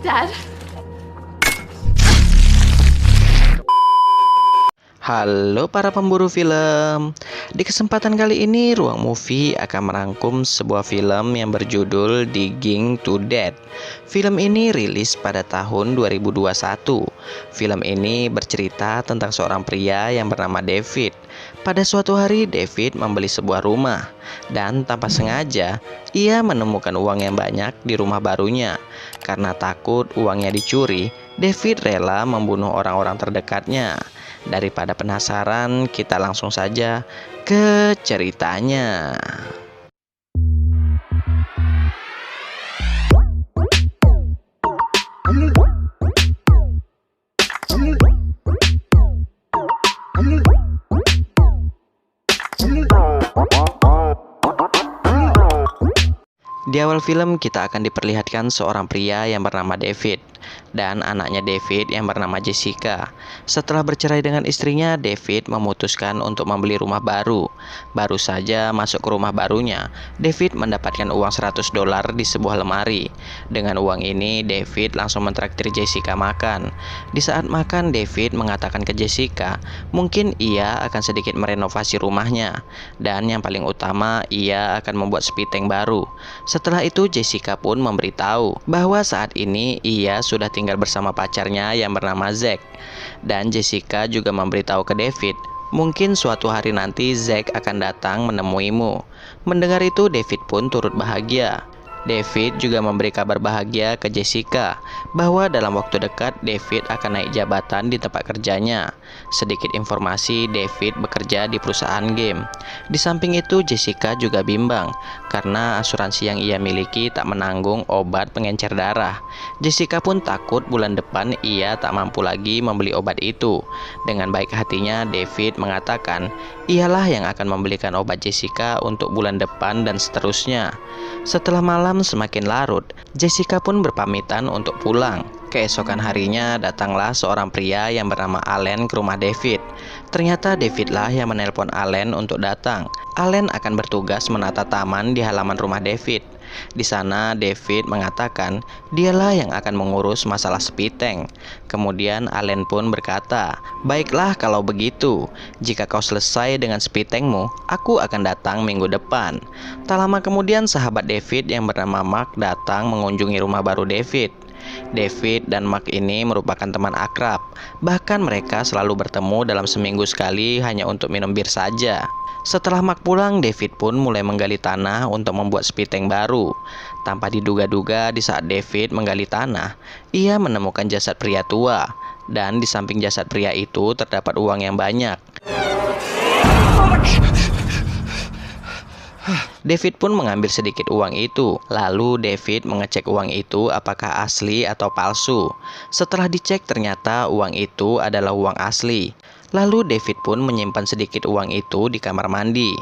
Dad? Halo para pemburu film. Di kesempatan kali ini Ruang Movie akan merangkum sebuah film yang berjudul Digging to Death. Film ini rilis pada tahun 2021. Film ini bercerita tentang seorang pria yang bernama David. Pada suatu hari David membeli sebuah rumah dan tanpa sengaja ia menemukan uang yang banyak di rumah barunya. Karena takut uangnya dicuri, David rela membunuh orang-orang terdekatnya. Daripada penasaran, kita langsung saja ke ceritanya. Di awal film kita akan diperlihatkan seorang pria yang bernama David dan anaknya David yang bernama Jessica. Setelah bercerai dengan istrinya, David memutuskan untuk membeli rumah baru. Baru saja masuk ke rumah barunya, David mendapatkan uang $100 di sebuah lemari. Dengan uang ini, David langsung mentraktir Jessica makan. Di saat makan, David mengatakan ke Jessica, mungkin ia akan sedikit merenovasi rumahnya. Dan yang paling utama, ia akan membuat spiteng baru. Setelah itu Jessica pun memberitahu bahwa saat ini ia sudah tinggal bersama pacarnya yang bernama Zack. Dan Jessica juga memberitahu ke David, mungkin suatu hari nanti Zack akan datang menemuimu. Mendengar itu David pun turut bahagia. David juga memberi kabar bahagia ke Jessica bahwa dalam waktu dekat David akan naik jabatan di tempat kerjanya. Sedikit informasi, David bekerja di perusahaan game. Di samping itu Jessica juga bimbang karena asuransi yang ia miliki tak menanggung obat pengencer darah. Jessica pun takut bulan depan ia tak mampu lagi membeli obat itu. Dengan baik hatinya David mengatakan ialah yang akan membelikan obat Jessica untuk bulan depan dan seterusnya. Setelah malam semakin larut, Jessica pun berpamitan untuk pulang. Keesokan harinya datanglah seorang pria yang bernama Allen ke rumah David. Ternyata Davidlah yang menelpon Allen untuk datang. Allen akan bertugas menata taman di halaman rumah David. Di sana David mengatakan dialah yang akan mengurus masalah spiteng. Kemudian Allen pun berkata, baiklah kalau begitu, jika kau selesai dengan spitengmu, aku akan datang minggu depan. Tak lama kemudian sahabat David yang bernama Mark datang mengunjungi rumah baru David. David dan Mark ini merupakan teman akrab. Bahkan mereka selalu bertemu dalam seminggu sekali hanya untuk minum bir saja. Setelah Mark pulang, David pun mulai menggali tanah untuk membuat spiteng baru. Tanpa diduga-duga di saat David menggali tanah, ia menemukan jasad pria tua. Dan di samping jasad pria itu terdapat uang yang banyak. David pun mengambil sedikit uang itu. Lalu David mengecek uang itu apakah asli atau palsu. Setelah dicek ternyata uang itu adalah uang asli. Lalu David pun menyimpan sedikit uang itu di kamar mandi.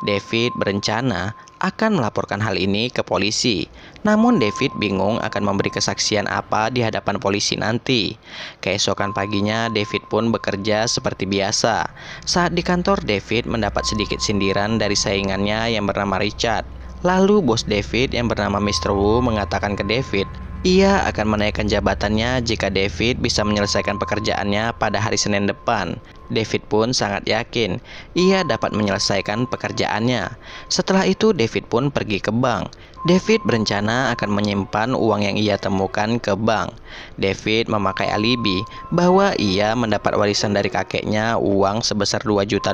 David berencana akan melaporkan hal ini ke polisi. Namun David bingung akan memberi kesaksian apa di hadapan polisi nanti. Keesokan paginya David pun bekerja seperti biasa. Saat di kantor David mendapat sedikit sindiran dari saingannya yang bernama Richard. Lalu bos David yang bernama Mr. Wu mengatakan ke David, ia akan menaikkan jabatannya jika David bisa menyelesaikan pekerjaannya pada hari Senin depan. David pun sangat yakin ia dapat menyelesaikan pekerjaannya. Setelah itu David pun pergi ke bank. David berencana akan menyimpan uang yang ia temukan ke bank. David memakai alibi bahwa ia mendapat warisan dari kakeknya uang sebesar $2 juta.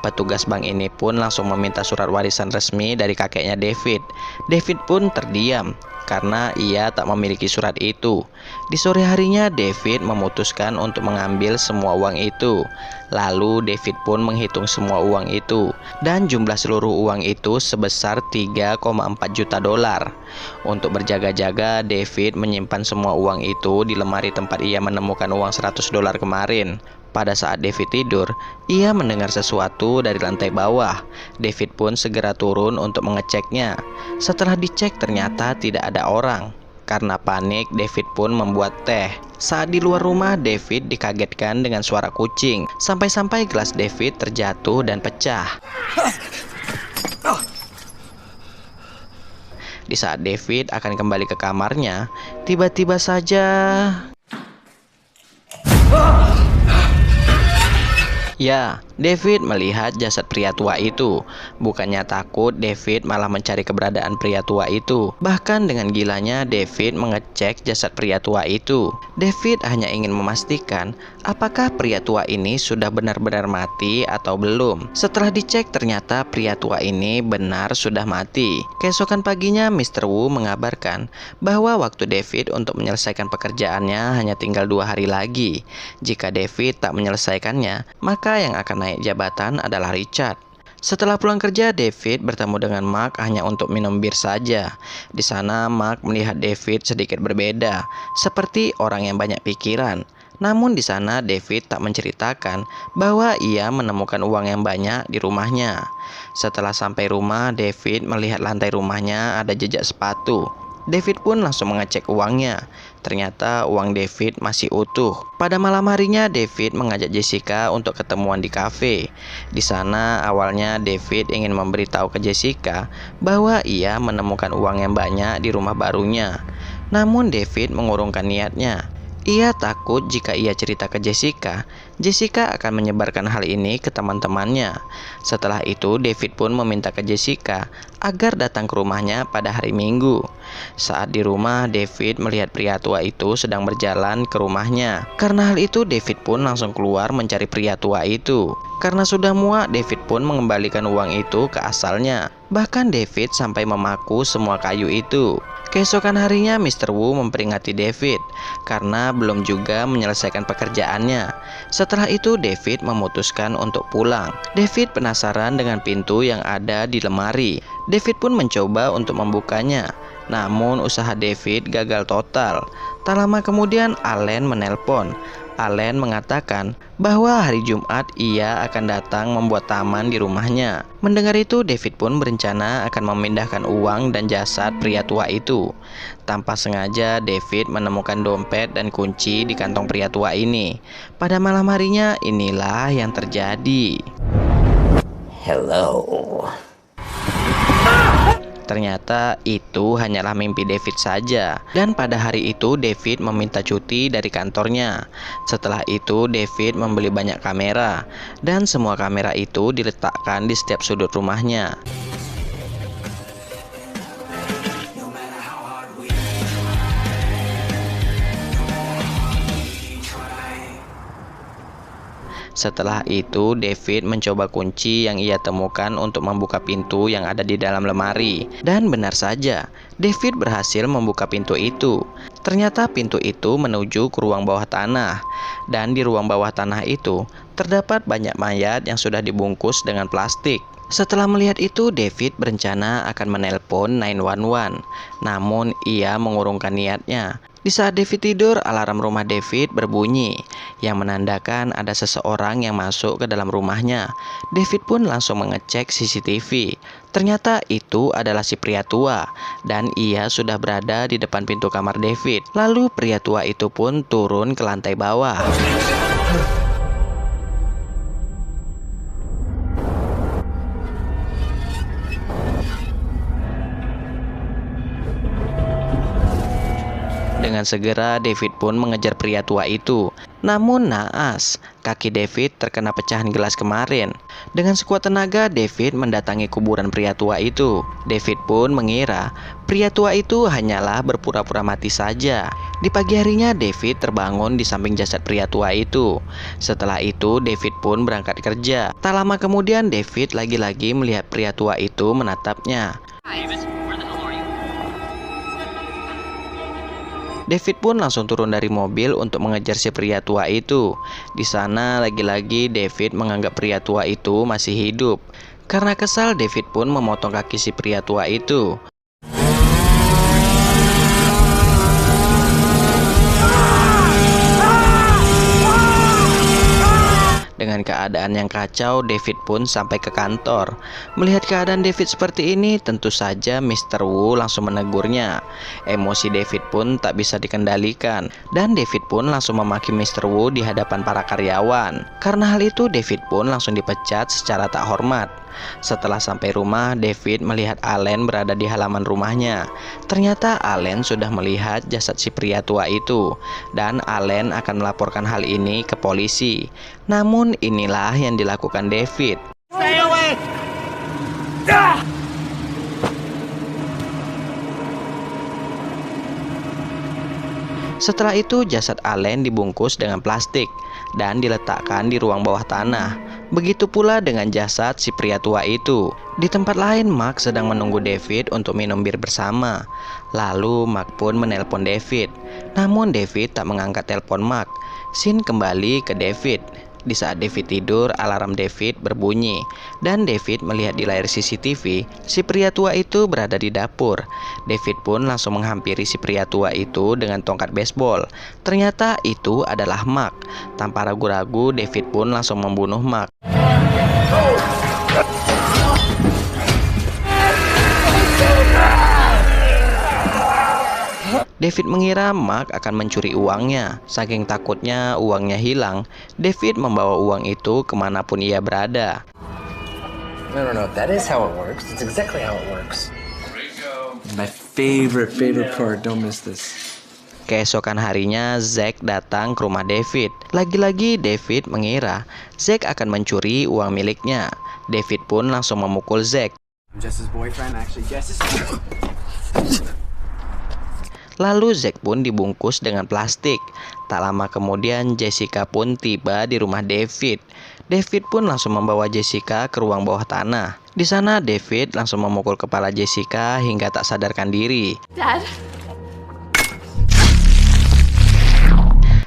Petugas bank ini pun langsung meminta surat warisan resmi dari kakeknya David. David pun terdiam karena ia tak memiliki surat itu. Di sore harinya David memutuskan untuk mengambil semua uang itu. Lalu David pun menghitung semua uang itu dan jumlah seluruh uang itu sebesar $3,4 juta. Untuk berjaga-jaga David menyimpan semua uang itu di lemari tempat ia menemukan uang $100 kemarin. Pada saat David tidur, ia mendengar sesuatu dari lantai bawah. David pun segera turun untuk mengeceknya. Setelah dicek ternyata tidak ada orang. Karena panik, David pun membuat teh. Saat di luar rumah, David dikagetkan dengan suara kucing. Sampai-sampai gelas David terjatuh dan pecah. Di saat David akan kembali ke kamarnya, tiba-tiba saja ya, David melihat jasad pria tua itu. Bukannya takut, David malah mencari keberadaan pria tua itu. Bahkan dengan gilanya, David mengecek jasad pria tua itu. David hanya ingin memastikan apakah pria tua ini sudah benar-benar mati atau belum. Setelah dicek, ternyata pria tua ini benar sudah mati. Keesokan paginya, Mr. Wu mengabarkan bahwa waktu David untuk menyelesaikan pekerjaannya hanya tinggal 2 hari lagi. Jika David tak menyelesaikannya, maka yang akan naik jabatan adalah Richard. Setelah pulang kerja, David bertemu dengan Mark hanya untuk minum bir saja. Di sana, Mark melihat David sedikit berbeda, seperti orang yang banyak pikiran. Namun di sana David tak menceritakan bahwa ia menemukan uang yang banyak di rumahnya. Setelah sampai rumah, David melihat lantai rumahnya ada jejak sepatu. David pun langsung mengecek uangnya. Ternyata uang David masih utuh. Pada malam harinya, David mengajak Jessica untuk ketemuan di kafe. Di sana awalnya David ingin memberitahu ke Jessica bahwa ia menemukan uang yang banyak di rumah barunya. Namun David mengurungkan niatnya. Ia takut jika ia cerita ke Jessica, Jessica akan menyebarkan hal ini ke teman-temannya. Setelah itu, David pun meminta ke Jessica agar datang ke rumahnya pada hari Minggu. Saat di rumah, David melihat pria tua itu sedang berjalan ke rumahnya. Karena hal itu, David pun langsung keluar mencari pria tua itu. Karena sudah muak, David pun mengembalikan uang itu ke asalnya. Bahkan David sampai memaku semua kayu itu. Keesokan harinya, Mr. Wu memperingati David karena belum juga menyelesaikan pekerjaannya. Setelah itu, David memutuskan untuk pulang. David penasaran dengan pintu yang ada di lemari. David pun mencoba untuk membukanya. Namun usaha David gagal total. Tak lama kemudian, Allen menelpon. Allen mengatakan bahwa hari Jumat ia akan datang membuat taman di rumahnya. Mendengar itu, David pun berencana akan memindahkan uang dan jasad pria tua itu. Tanpa sengaja, David menemukan dompet dan kunci di kantong pria tua ini. Pada malam harinya, inilah yang terjadi. Hello. Ternyata itu hanyalah mimpi David saja. Dan pada hari itu David meminta cuti dari kantornya. Setelah itu David membeli banyak kamera. Dan semua kamera itu diletakkan di setiap sudut rumahnya. Setelah itu, David mencoba kunci yang ia temukan untuk membuka pintu yang ada di dalam lemari. Dan benar saja, David berhasil membuka pintu itu. Ternyata pintu itu menuju ke ruang bawah tanah. Dan di ruang bawah tanah itu, terdapat banyak mayat yang sudah dibungkus dengan plastik. Setelah melihat itu, David berencana akan menelpon 911. Namun, ia mengurungkan niatnya. Di saat David tidur, alarm rumah David berbunyi, yang menandakan ada seseorang yang masuk ke dalam rumahnya. David pun langsung mengecek CCTV. Ternyata itu adalah si pria tua, dan ia sudah berada di depan pintu kamar David. Lalu pria tua itu pun turun ke lantai bawah. Dengan segera David pun mengejar pria tua itu. Namun naas, kaki David terkena pecahan gelas kemarin. Dengan sekuat tenaga David mendatangi kuburan pria tua itu. David pun mengira pria tua itu hanyalah berpura-pura mati saja. Di pagi harinya David terbangun di samping jasad pria tua itu. Setelah itu David pun berangkat kerja. Tak lama kemudian David lagi-lagi melihat pria tua itu menatapnya. David pun langsung turun dari mobil untuk mengejar si pria tua itu. Di sana lagi-lagi David menganggap pria tua itu masih hidup. Karena kesal, David pun memotong kaki si pria tua itu. Dengan Dengan keadaan yang kacau, David pun sampai ke kantor. Melihat keadaan David seperti ini, tentu saja Mr. Wu langsung menegurnya. Emosi David pun tak bisa dikendalikan, dan David pun langsung memaki Mr. Wu di hadapan para karyawan. Karena hal itu, David pun langsung dipecat secara tak hormat. Setelah sampai rumah, David melihat Allen berada di halaman rumahnya. Ternyata Allen sudah melihat jasad si pria tua itu, dan Allen akan melaporkan hal ini ke polisi. Namun inilah yang dilakukan David. Stay away! Setelah itu, jasad Allen dibungkus dengan plastik dan diletakkan di ruang bawah tanah. Begitu pula dengan jasad si pria tua itu. Di tempat lain, Mark sedang menunggu David untuk minum bir bersama. Lalu Mark pun menelpon David. Namun David tak mengangkat telepon Mark. Scene kembali ke David. Di saat David tidur, alarm David berbunyi, dan David melihat di layar CCTV si pria tua itu berada di dapur. David pun langsung menghampiri si pria tua itu dengan tongkat baseball. Ternyata itu adalah Mark. Tanpa ragu-ragu, David pun langsung membunuh Mark. David mengira Mark akan mencuri uangnya. Saking takutnya uangnya hilang, David membawa uang itu kemanapun ia berada. No. That is how it works. It's exactly how it works. My favorite part. Don't miss this. Keesokan harinya, Zack datang ke rumah David. Lagi-lagi David mengira Zack akan mencuri uang miliknya. David pun langsung memukul Zack. I'm Jess's boyfriend, actually. Jess's. Lalu Zack pun dibungkus dengan plastik. Tak lama kemudian Jessica pun tiba di rumah David. David pun langsung membawa Jessica ke ruang bawah tanah. Di sana David langsung memukul kepala Jessica hingga tak sadarkan diri. Dad?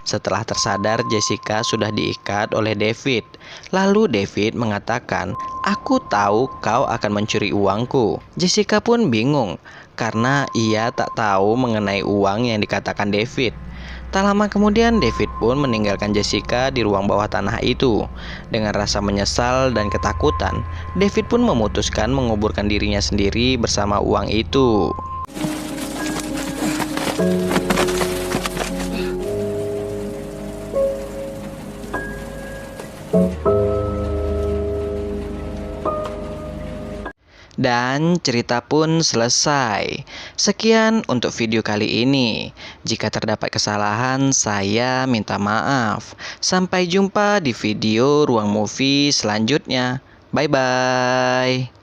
Setelah tersadar, Jessica sudah diikat oleh David. Lalu David mengatakan, "Aku tahu kau akan mencuri uangku." Jessica pun bingung karena ia tak tahu mengenai uang yang dikatakan David. Tak lama kemudian David pun meninggalkan Jessica di ruang bawah tanah itu. Dengan rasa menyesal dan ketakutan, David pun memutuskan menguburkan dirinya sendiri bersama uang itu. Dan cerita pun selesai. Sekian untuk video kali ini. Jika terdapat kesalahan, saya minta maaf. Sampai jumpa di video Ruang Movie selanjutnya. Bye-bye.